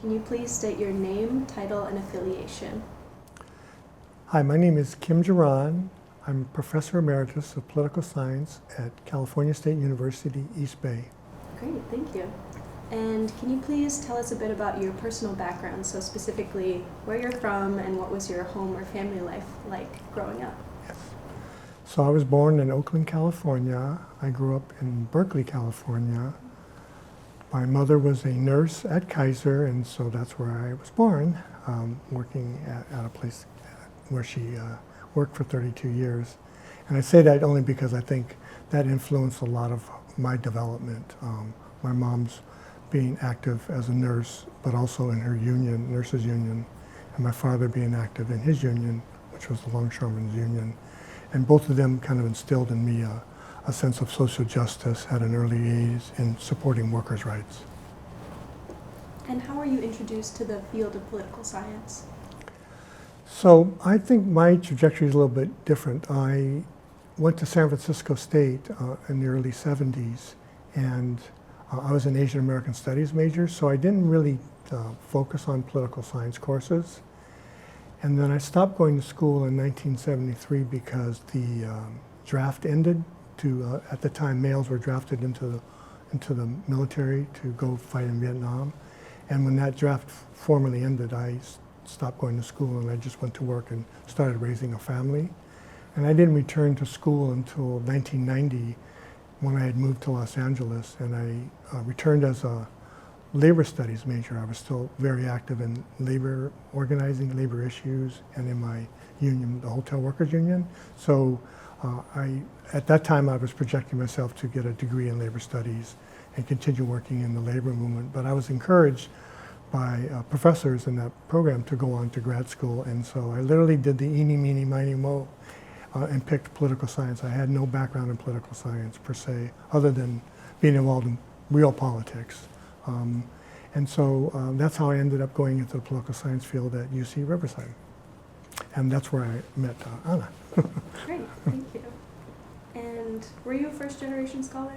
Can you please state your name, title, and affiliation? Hi, my name is Kim Geron. I'm Professor Emeritus of Political Science at California State University, East Bay. Great, thank you. And can you please tell us a bit about your personal background, so specifically where you're from and what was your home or family life like growing up? Yes. So I was born in Oakland, California. I grew up in Berkeley, California. My mother was a nurse at Kaiser, and so that's where I was born, working at a place where she worked for 32 years. And I say that only because I think that influenced a lot of my development. My mom's being active as a nurse, but also in her union, nurses union, and my father being active in his union, which was the Longshoremen's Union. And both of them kind of instilled in me a sense of social justice at an early age in supporting workers' rights. And how were you introduced to the field of political science? So I think my trajectory is a little bit different. I went to San Francisco State in the early 70s, and I was an Asian American Studies major, so I didn't really focus on political science courses. And then I stopped going to school in 1973 because the draft ended. At the time, males were drafted into the military to go fight in Vietnam. And when that draft formally ended, I stopped going to school and I just went to work and started raising a family. And I didn't return to school until 1990 when I had moved to Los Angeles, and I returned as a labor studies major. I was still very active in labor organizing, labor issues, and in my union, the Hotel Workers Union. So at that time I was projecting myself to get a degree in labor studies and continue working in the labor movement. But I was encouraged by professors in that program to go on to grad school, and so I literally did the eeny, meeny, miny, moe and picked political science. I had no background in political science per se, other than being involved in real politics. And so that's how I ended up going into the political science field at UC Riverside. And that's where I met Anna. Great, thank you. And were you a first-generation scholar?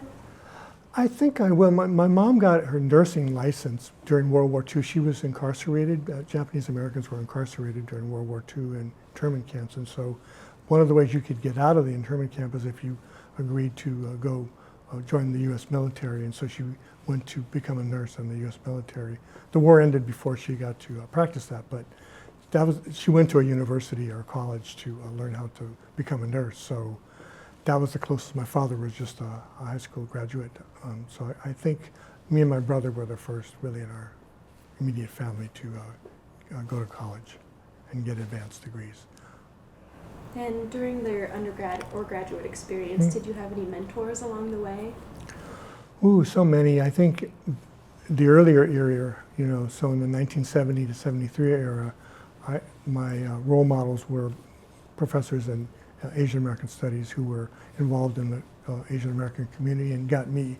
I think I will. My mom got her nursing license during World War II. She was incarcerated. Japanese Americans were incarcerated during World War II in internment camps. And so one of the ways you could get out of the internment camp is if you agreed to go join the U.S. military. And so she went to become a nurse in the U.S. military. The war ended before she got to practice that, but she went to a university or a college to learn how to become a nurse. So that was the closest. My father was just a high school graduate. So I think me and my brother were the first really in our immediate family to go to college and get advanced degrees. And during their undergrad or graduate experience, did you have any mentors along the way? Ooh, so many. I think the earlier era, so in the 1970 to 73 era, my role models were professors in Asian American Studies who were involved in the Asian American community and got me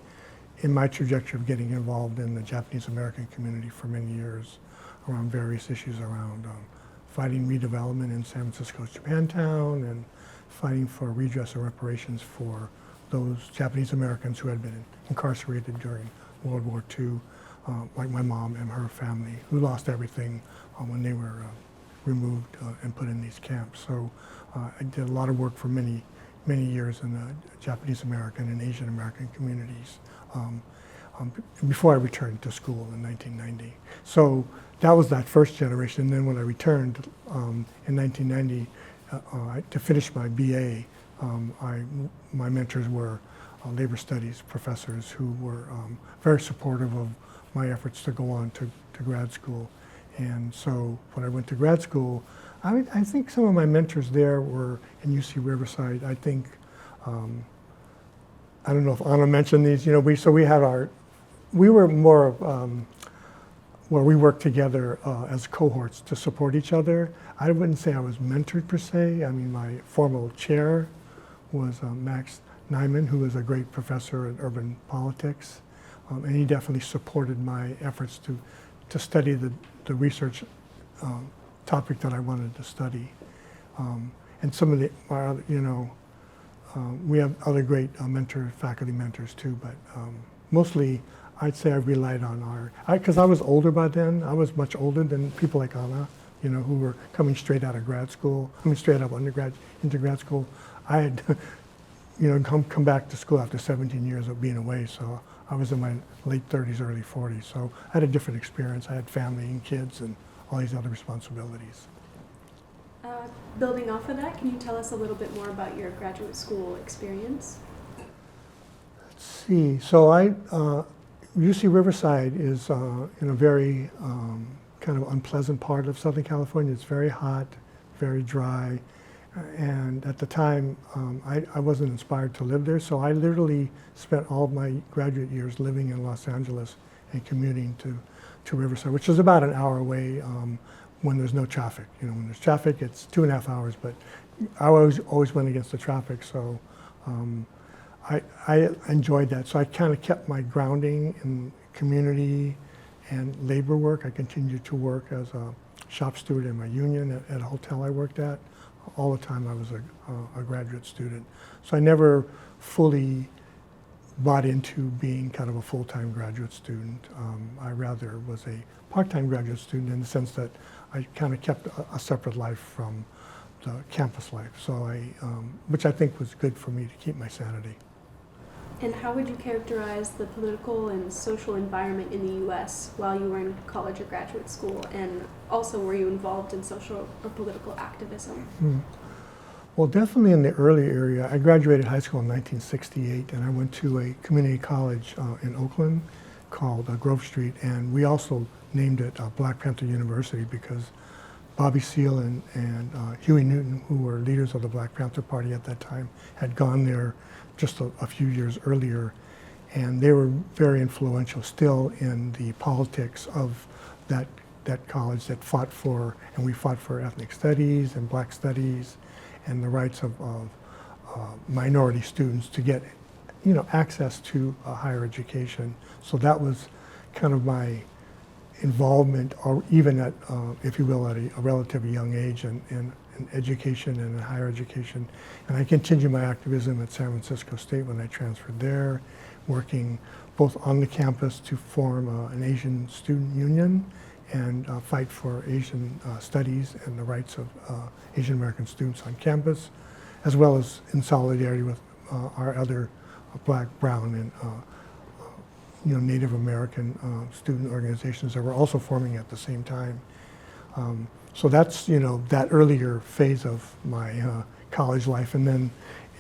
in my trajectory of getting involved in the Japanese American community for many years around various issues around fighting redevelopment in San Francisco's Japantown and fighting for redress and reparations for those Japanese Americans who had been incarcerated during World War II, like my mom and her family, who lost everything when they were removed and put in these camps. So I did a lot of work for many years in the Japanese American and Asian American communities before I returned to school in 1990. So that was that first generation. And then when I returned in 1990 to finish my BA, my mentors were labor studies professors who were very supportive of my efforts to go on to grad school. And so when I went to grad school, I think some of my mentors there were in UC Riverside. I think, I don't know if Anna mentioned these, we were more of, where we worked together as cohorts to support each other. I wouldn't say I was mentored per se. I mean, my formal chair was Max Nyman, who was a great professor in urban politics. And he definitely supported my efforts to study the research topic that I wanted to study. And some of my other, we have other great faculty mentors too, but mostly I'd say I relied on because I was older by then. I was much older than people like Anna, who were coming straight out of grad school, straight out of undergrad into grad school. I had, come back to school after 17 years of being away, so I was in my late 30s, early 40s. So I had a different experience. I had family and kids and all these other responsibilities. Building off of that, can you tell us a little bit more about your graduate school experience? Let's see. So UC Riverside is in a very kind of unpleasant part of Southern California. It's very hot, very dry, and at the time I wasn't inspired to live there, so I literally spent all of my graduate years living in Los Angeles and commuting to Riverside, which is about an hour away when there's no traffic. When there's traffic, it's 2.5 hours, but I always went against the traffic, so I enjoyed that. So I kind of kept my grounding in community and labor work. I continued to work as a shop steward in my union at a hotel I worked at all the time I was a graduate student. So I never fully bought into being kind of a full-time graduate student. I rather was a part-time graduate student in the sense that I kind of kept a separate life from the campus life. So which I think was good for me to keep my sanity. And how would you characterize the political and social environment in the U.S. while you were in college or graduate school? And also, were you involved in social or political activism? Well, definitely in the early area. I graduated high school in 1968, and I went to a community college in Oakland called Grove Street, and we also named it Black Panther University because Bobby Seale and Huey Newton, who were leaders of the Black Panther Party at that time, had gone there just a few years earlier, and they were very influential still in the politics of that college that fought for, and we fought for ethnic studies and black studies and the rights of minority students to get access to higher education. So that was kind of my involvement, or even at, if you will, at a relatively young age in education and in higher education. And I continued my activism at San Francisco State when I transferred there, working both on the campus to form an Asian student union and fight for Asian studies and the rights of Asian American students on campus, as well as in solidarity with our other Black, Brown, and Native American student organizations that were also forming at the same time. So that's that earlier phase of my college life, and then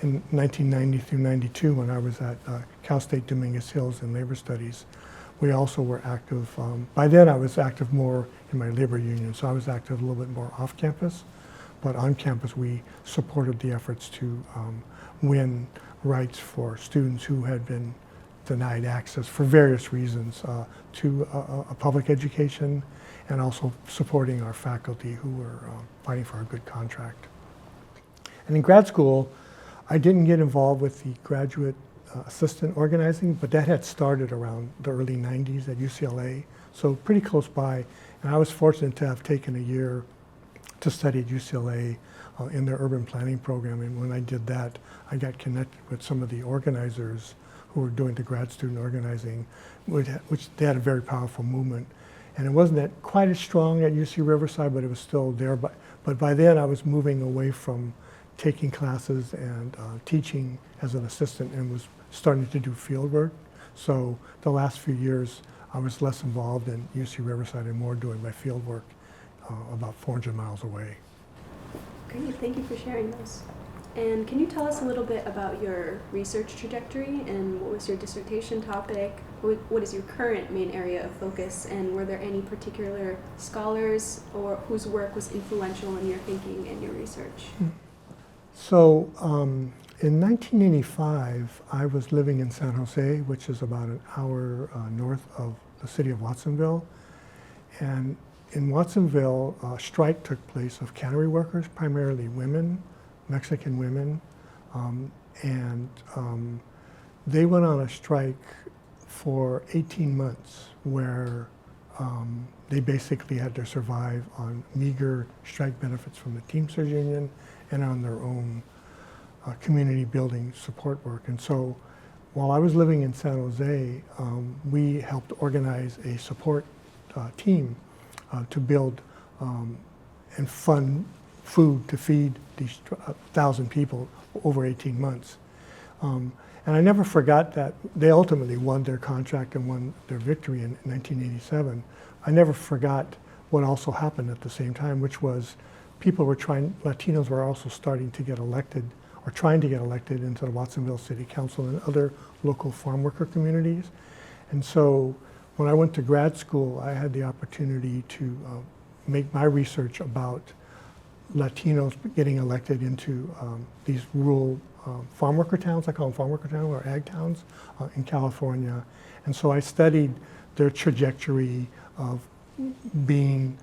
in 1990 through 92, when I was at Cal State Dominguez Hills in labor studies, we also were active. By then, I was active more in my labor union, so I was active a little bit more off campus. But on campus, we supported the efforts to win rights for students who had been denied access for various reasons to a public education, and also supporting our faculty who were fighting for a good contract. And in grad school, I didn't get involved with the graduate assistant organizing, but that had started around the early 90s at UCLA, so pretty close by. And I was fortunate to have taken a year to study at UCLA in their urban planning program. And when I did that, I got connected with some of the organizers who were doing the grad student organizing, which they had a very powerful movement. And it wasn't quite as strong at UC Riverside, but it was still there. But by then, I was moving away from taking classes and teaching as an assistant, and was starting to do field work. So the last few years, I was less involved in UC Riverside and more doing my field work about 400 miles away. Great, thank you for sharing those. And can you tell us a little bit about your research trajectory, and what was your dissertation topic? What is your current main area of focus, and were there any particular scholars or whose work was influential in your thinking and your research? So in 1985, I was living in San Jose, which is about an hour north of the city of Watsonville. And in Watsonville, a strike took place of cannery workers, primarily women, Mexican women, and they went on a strike for 18 months where they basically had to survive on meager strike benefits from the Teamsters Union and on their own community building support work. And so while I was living in San Jose, we helped organize a support team to build and fund food to feed these 1,000 people over 18 months. And I never forgot that they ultimately won their contract and won their victory in 1987. I never forgot what also happened at the same time, which was Latinos were also starting to get elected or trying to get elected into the Watsonville City Council and other local farm worker communities. And so when I went to grad school, I had the opportunity to make my research about Latinos getting elected into these rural farm worker towns, I call them farm worker towns or ag towns in California. And so I studied their trajectory of being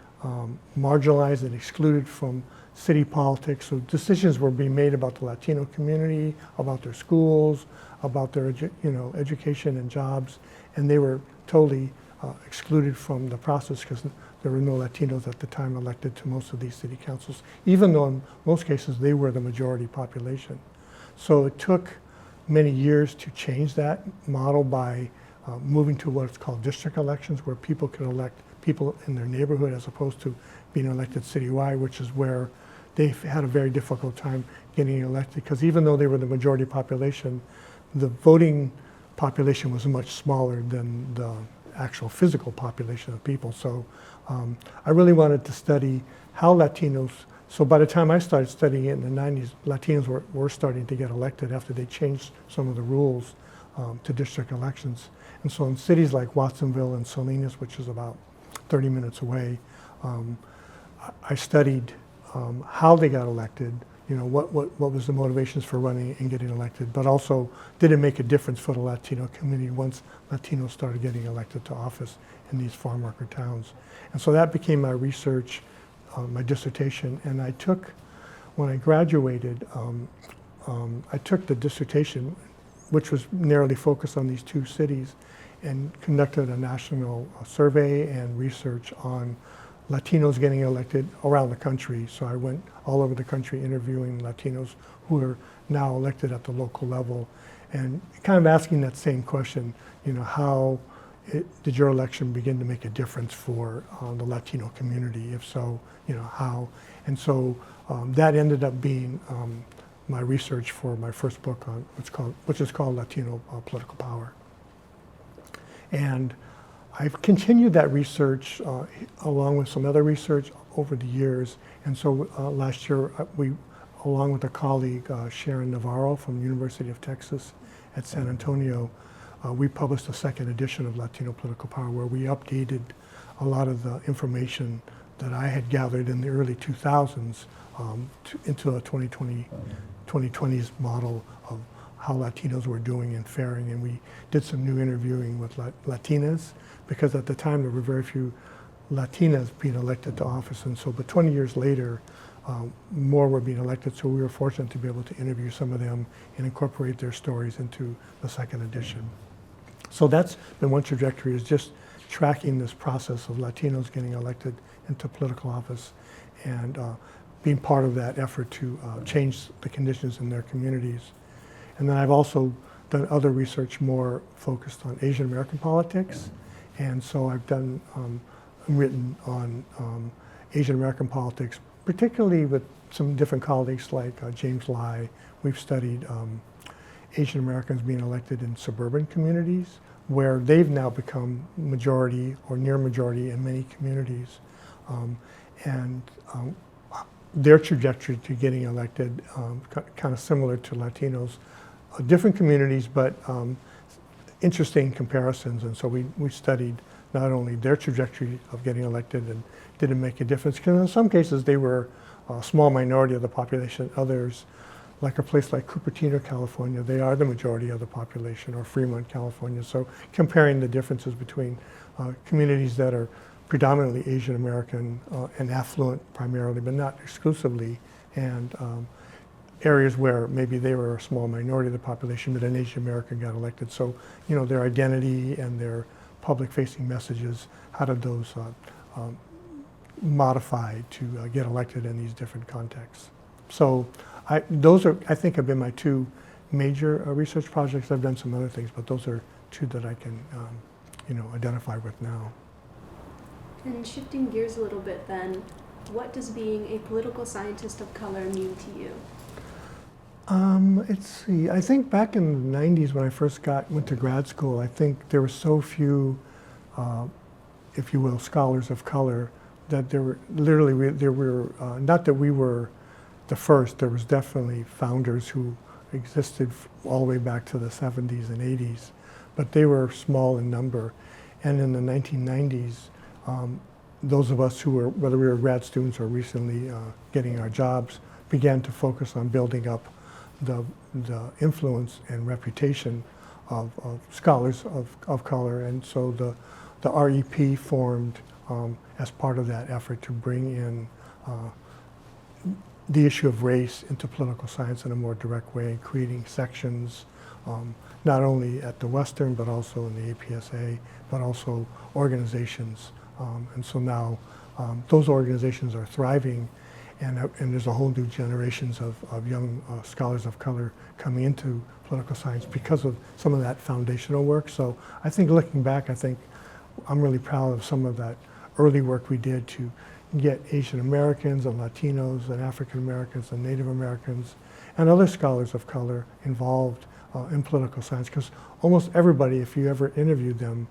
marginalized and excluded from city politics. So decisions were being made about the Latino community, about their schools, about their education and jobs, and they were totally excluded from the process because there were no Latinos at the time elected to most of these city councils, even though in most cases they were the majority population. So it took many years to change that model by moving to what's called district elections, where people could elect people in their neighborhood as opposed to being elected citywide, which is where they had a very difficult time getting elected, because even though they were the majority population, the voting population was much smaller than the actual physical population of people. So I really wanted to study how Latinos, so by the time I started studying it in the 90s, Latinos were starting to get elected after they changed some of the rules to district elections. And so in cities like Watsonville and Salinas, which is about 30 minutes away, I studied how they got elected, what was the motivations for running and getting elected, but also did it make a difference for the Latino community once Latinos started getting elected to office in these farm worker towns. And so that became my research, my dissertation, and when I graduated, I took the dissertation, which was narrowly focused on these two cities, and conducted a national survey and research on Latinos getting elected around the country. So I went all over the country interviewing Latinos who are now elected at the local level and kind of asking that same question, how did your election begin to make a difference for the Latino community? If so, how? And so that ended up being my research for my first book on which is called Latino Political Power. And I've continued that research along with some other research over the years. And so last year, we, along with a colleague, Sharon Navarro from the University of Texas at San Antonio, we published a second edition of Latino Political Power, where we updated a lot of the information that I had gathered in the early 2000s into a 2020s model of how Latinos were doing and faring. And we did some new interviewing with Latinas, because at the time there were very few Latinas being elected to office. And so, but 20 years later, more were being elected. So we were fortunate to be able to interview some of them and incorporate their stories into the second edition. So that's been one trajectory, is just tracking this process of Latinos getting elected into political office and being part of that effort to change the conditions in their communities. And then I've also done other research more focused on Asian American politics. And so I've done, written on Asian American politics, particularly with some different colleagues like James Lai. We've studied Asian Americans being elected in suburban communities, where they've now become majority or near majority in many communities. Their trajectory to getting elected, kind of similar to Latinos, different communities, but interesting comparisons. And so we studied not only their trajectory of getting elected and did it make a difference, because in some cases they were a small minority of the population. Others, like a place like Cupertino, California, they are the majority of the population, or Fremont, California. So comparing the differences between communities that are predominantly Asian American and affluent primarily, but not exclusively, and areas where maybe they were a small minority of the population, but an Asian American got elected. So, their identity and their public-facing messages, how did those modify to get elected in these different contexts? So those I think have been my two major research projects. I've done some other things, but those are two that I can, identify with now. And shifting gears a little bit then, what does being a political scientist of color mean to you? Let's see. I think back in the 90s when I first went to grad school, I think there were so few, if you will, scholars of color that there were not that we were the first, there was definitely founders who existed all the way back to the 70s and 80s, but they were small in number. And in the 1990s, those of us who were, whether we were grad students or recently getting our jobs, began to focus on building up the influence and reputation of scholars of color. And so the REP formed as part of that effort to bring in the issue of race into political science in a more direct way, creating sections, not only at the Western, but also in the APSA, but also organizations. And so now those organizations are thriving, and there's a whole new generations of young scholars of color coming into political science because of some of that foundational work. So I think looking back, I think I'm really proud of some of that early work we did to get Asian Americans and Latinos and African Americans and Native Americans and other scholars of color involved in political science, because almost everybody, if you ever interviewed them,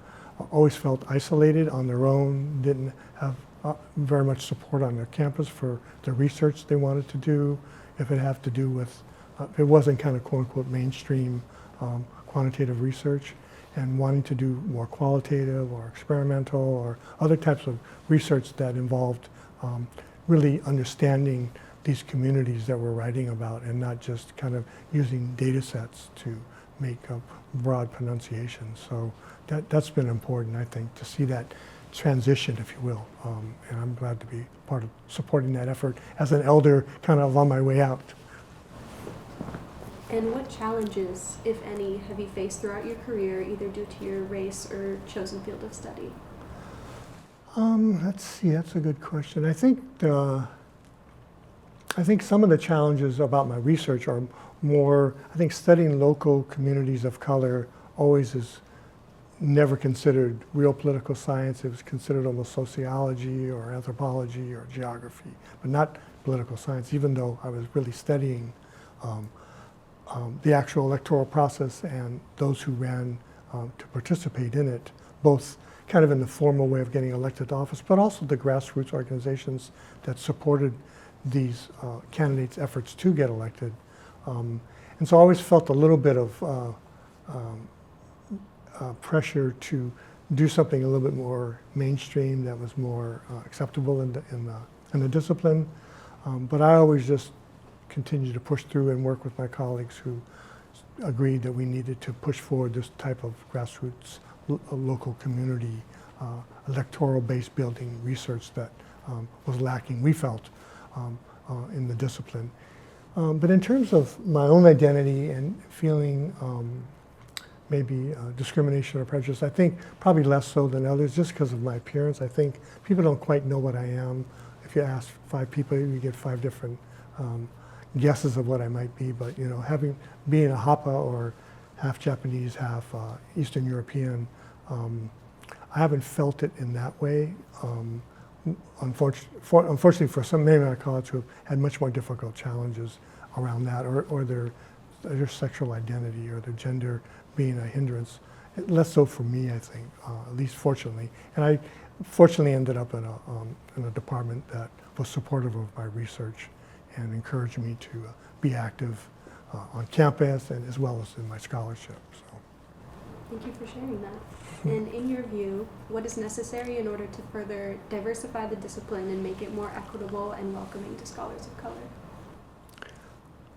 always felt isolated on their own, didn't have very much support on their campus for the research they wanted to do. If it had to do with, it wasn't kind of quote unquote mainstream quantitative research, and wanting to do more qualitative or experimental or other types of research that involved really understanding these communities that we're writing about, and not just kind of using data sets to make a broad pronunciations. So that's been important, I think, to see that transition, if you will. And I'm glad to be part of supporting that effort as an elder kind of on my way out. And what challenges, if any, have you faced throughout your career, either due to your race or chosen field of study? Let's see, that's a good question. I think some of the challenges about my research are more, I think studying local communities of color always is never considered real political science. It was considered almost sociology or anthropology or geography, but not political science, even though I was really studying the actual electoral process and those who ran to participate in it, both kind of in the formal way of getting elected to office, but also the grassroots organizations that supported these candidates' efforts to get elected. And so I always felt a little bit of pressure to do something a little bit more mainstream that was more acceptable in the discipline. But I always just continued to push through and work with my colleagues who agreed that we needed to push forward this type of grassroots, local community, electoral-based building research that was lacking, we felt, in the discipline. But in terms of my own identity and feeling maybe discrimination or prejudice, I think probably less so than others, just because of my appearance. I think people don't quite know what I am. If you ask 5 people, you get 5 different guesses of what I might be. But being a Hapa or half Japanese, half Eastern European, I haven't felt it in that way. Unfortunately for many of my colleagues who have had much more difficult challenges around that, or their sexual identity or their gender being a hindrance. Less so for me, I think, at least fortunately. And I fortunately ended up in a department that was supportive of my research and encouraged me to be active on campus and as well as in my scholarship. So. Thank you for sharing that. And in your view, what is necessary in order to further diversify the discipline and make it more equitable and welcoming to scholars of color?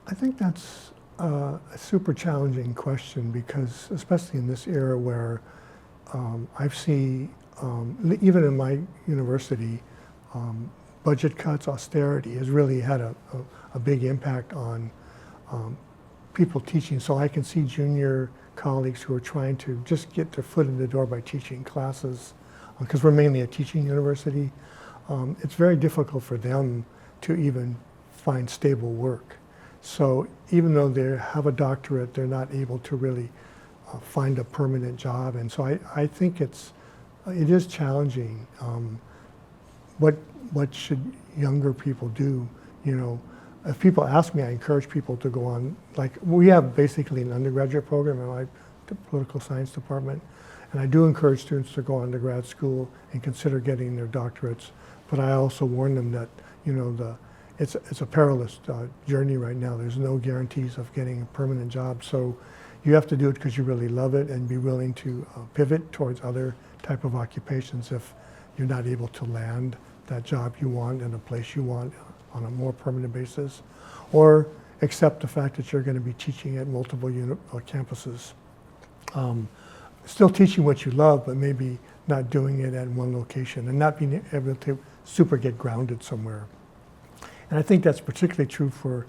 I think that's a super challenging question, because especially in this era where I've seen, even in my university, budget cuts, austerity has really had a big impact on people teaching. So I can see junior colleagues who are trying to just get their foot in the door by teaching classes, because we're mainly a teaching university. It's very difficult for them to even find stable work. So even though they have a doctorate, they're not able to really find a permanent job. And so I think it is challenging. What should younger people do? You know, if people ask me, I encourage people to go on, like we have basically an undergraduate program in my political science department, and I do encourage students to go on to grad school and consider getting their doctorates. But I also warn them that, you know, it's a perilous journey right now. There's no guarantees of getting a permanent job. So you have to do it because you really love it and be willing to pivot towards other type of occupations if you're not able to land that job you want in a place you want on a more permanent basis, or accept the fact that you're going to be teaching at multiple campuses. Still teaching what you love, but maybe not doing it at one location and not being able to super get grounded somewhere. And I think that's particularly true for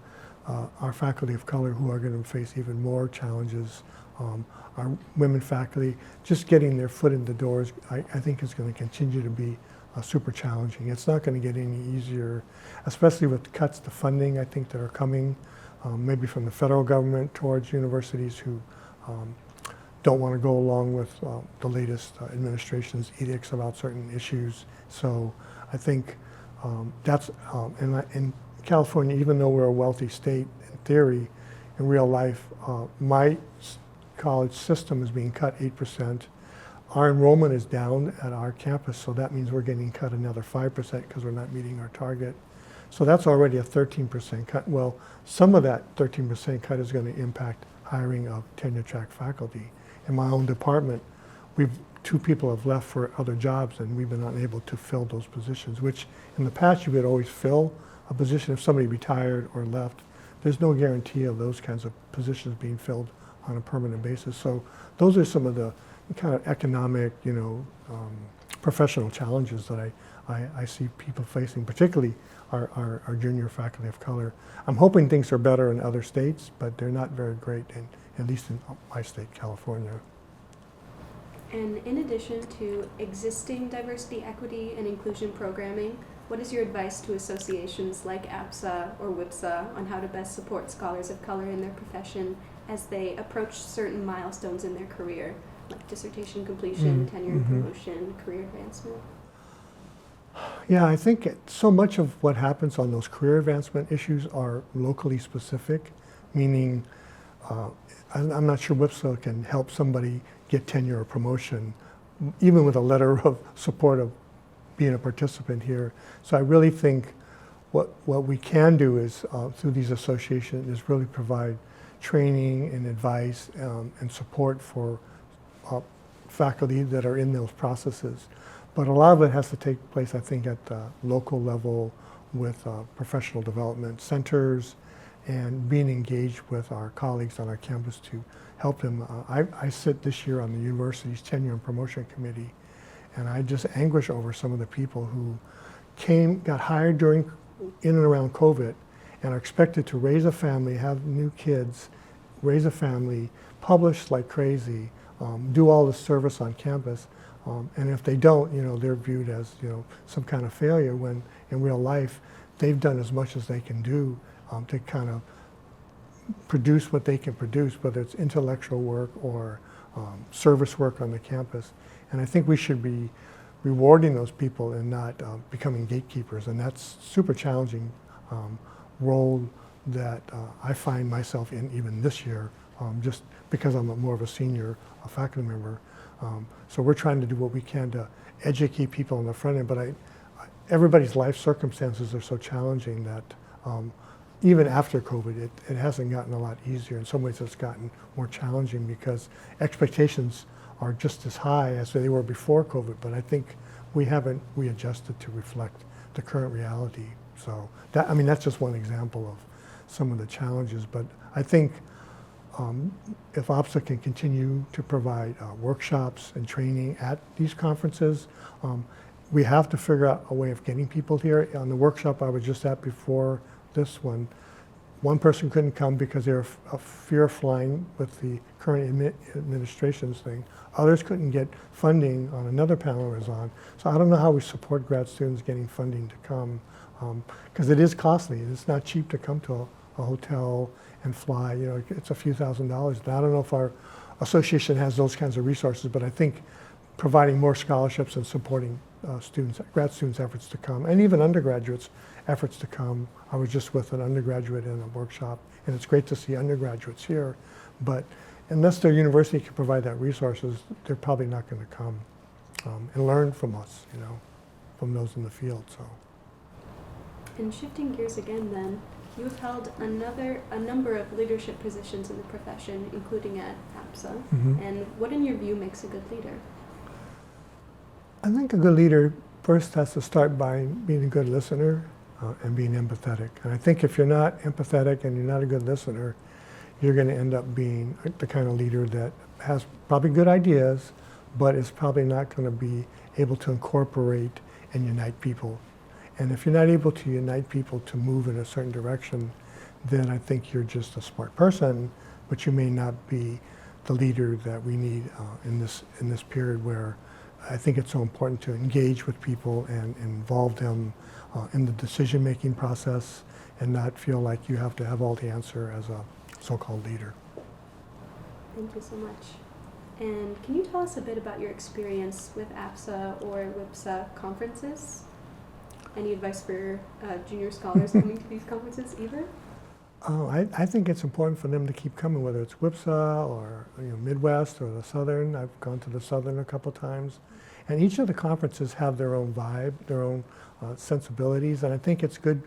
our faculty of color, who are going to face even more challenges. Our women faculty, just getting their foot in the doors, I think is going to continue to be super challenging. It's not going to get any easier, especially with cuts to funding, I think, that are coming, maybe from the federal government towards universities who don't want to go along with the latest administration's edicts about certain issues. So I think that's, in California, even though we're a wealthy state in theory, in real life, my college system is being cut 8%. Our enrollment is down at our campus, so that means we're getting cut another 5% because we're not meeting our target. So that's already a 13% cut. Well, some of that 13% cut is going to impact hiring of tenure-track faculty. In my own department, 2 people have left for other jobs, and we've been unable to fill those positions, which in the past you could always fill a position if somebody retired or left. There's no guarantee of those kinds of positions being filled on a permanent basis. So those are some of the kind of economic, professional challenges that I see people facing, particularly our junior faculty of color. I'm hoping things are better in other states, but they're not very great, at least in my state, California. And in addition to existing diversity, equity, and inclusion programming, what is your advice to associations like APSA or WPSA on how to best support scholars of color in their profession as they approach certain milestones in their career, like dissertation completion, tenure and promotion, career advancement? Yeah, I think so much of what happens on those career advancement issues are locally specific, meaning I'm not sure WPSA can help somebody get tenure or promotion, even with a letter of support of being a participant here. So I really think what we can do is, through these associations, is really provide training and advice and support for faculty that are in those processes. But a lot of it has to take place, I think, at the local level with professional development centers and being engaged with our colleagues on our campus to help them. I sit this year on the university's tenure and promotion committee, and I just anguish over some of the people who got hired in and around COVID and are expected to raise a family, have new kids, raise a family, publish like crazy, do all the service on campus. And if they don't, they're viewed as, some kind of failure, when in real life, they've done as much as they can do to kind of produce what they can produce, whether it's intellectual work or service work on the campus. And I think we should be rewarding those people and not becoming gatekeepers. And that's super challenging role that I find myself in even this year, just because I'm more of a senior faculty member. So we're trying to do what we can to educate people on the front end, but everybody's life circumstances are so challenging that even after COVID, it hasn't gotten a lot easier. In some ways, it's gotten more challenging because expectations are just as high as they were before COVID, but I think we haven't readjusted to reflect the current reality. So that's just one example of some of the challenges, but I think if APSA can continue to provide workshops and training at these conferences, we have to figure out a way of getting people here. On the workshop I was just at before this one person couldn't come because they were fear of flying with the current administration's thing. Others couldn't get funding on another panel I was on. So I don't know how we support grad students getting funding to come, because it is costly. It's not cheap to come to a hotel and fly. You know, it's a few $1,000s. And I don't know if our association has those kinds of resources, but I think providing more scholarships and supporting students, grad students' efforts to come, and even undergraduates' efforts to come. I was just with an undergraduate in a workshop, and it's great to see undergraduates here, but unless their university can provide that resources, they're probably not going to come and learn from us, you know, from those in the field. So. And shifting gears again then, you have held a number of leadership positions in the profession, including at APSA. Mm-hmm. And what in your view makes a good leader? I think a good leader first has to start by being a good listener and being empathetic. And I think if you're not empathetic and you're not a good listener, you're going to end up being the kind of leader that has probably good ideas, but is probably not going to be able to incorporate and unite people. And if you're not able to unite people to move in a certain direction, then I think you're just a smart person, but you may not be the leader that we need in this period where I think it's so important to engage with people and involve them in the decision-making process and not feel like you have to have all the answer as a so-called leader. Thank you so much. And can you tell us a bit about your experience with APSA or WPSA conferences? Any advice for junior scholars coming to these conferences either? I think it's important for them to keep coming, whether it's WPSA or Midwest or the Southern. I've gone to the Southern a couple times. And each of the conferences have their own vibe, their own sensibilities. And I think it's good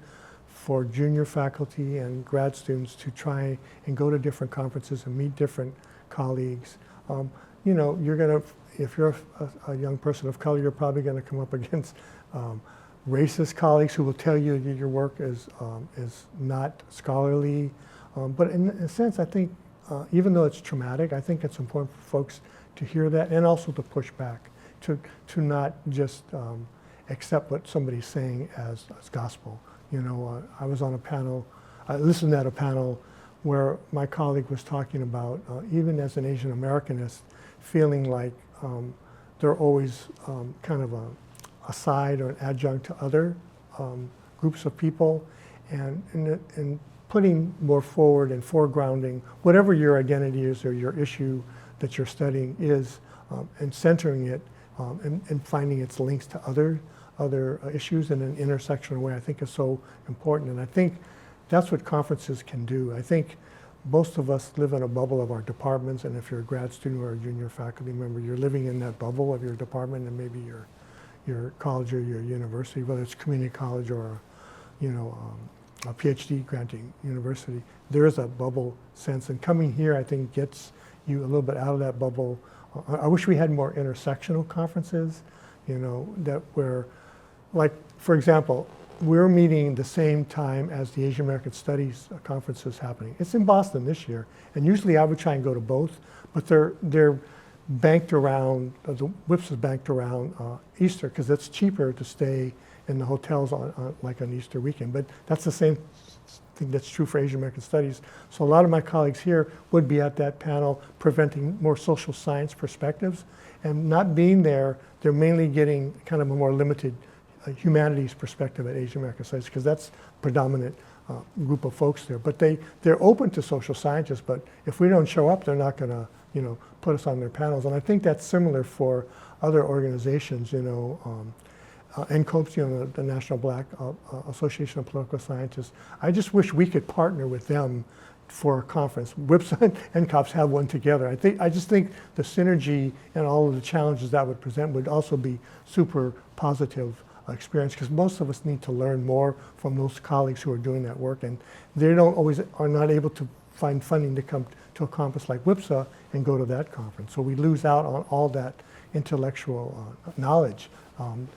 for junior faculty and grad students to try and go to different conferences and meet different colleagues. You're going to, if you're a young person of color, you're probably going to come up against racist colleagues who will tell you that your work is not scholarly. But in a sense, I think even though it's traumatic, I think it's important for folks to hear that and also to push back, to not just accept what somebody's saying as gospel. I was on a panel, I listened at a panel where my colleague was talking about, even as an Asian Americanist, feeling like they're always kind of a side or an adjunct to other groups of people, and putting more forward and foregrounding whatever your identity is or your issue that you're studying is, and centering it and finding its links to other issues in an intersectional way, I think is so important. And I think that's what conferences can do. I think most of us live in a bubble of our departments, and if you're a grad student or a junior faculty member, you're living in that bubble of your department and maybe your college or your university, whether it's community college or a PhD granting university. There is a bubble sense, and coming here I think gets you a little bit out of that bubble. I wish we had more intersectional conferences, that where, like, for example, we're meeting the same time as the Asian American Studies conference is happening. It's in Boston this year, and usually I would try and go to both, but they're banked around, the WPSA is banked around Easter, because it's cheaper to stay in the hotels on like an Easter weekend. But that's the same thing that's true for Asian American Studies. So a lot of my colleagues here would be at that panel presenting more social science perspectives, and not being there, they're mainly getting kind of a more limited humanities perspective at Asian American Studies, because that's predominant group of folks there. But they're open to social scientists, but if we don't show up, they're not going to put us on their panels. And I think that's similar for other organizations, NCOPS, the National Black Association of Political Scientists. I just wish we could partner with them for a conference. WPSA and NCOPS have one together. I just think the synergy and all of the challenges that would present would also be super positive experience, because most of us need to learn more from those colleagues who are doing that work, and they are not able to find funding to come to a conference like WPSA and go to that conference. So we lose out on all that intellectual knowledge. And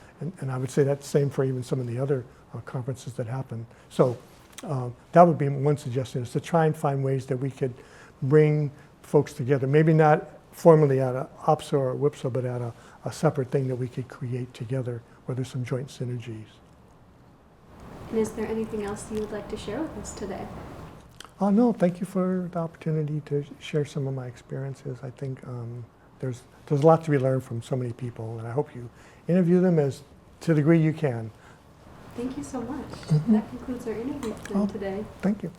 I would say that's the same for even some of the other conferences that happen. So that would be one suggestion, is to try and find ways that we could bring folks together. Maybe not formally at a APSA or WPSA, but at a separate thing that we could create together where there's some joint synergies. And is there anything else you would like to share with us today? No, thank you for the opportunity to share some of my experiences. I think there's a lot to be learned from so many people, and I hope you interview them to the degree you can. Thank you so much. Mm-hmm. That concludes our interview today. Thank you.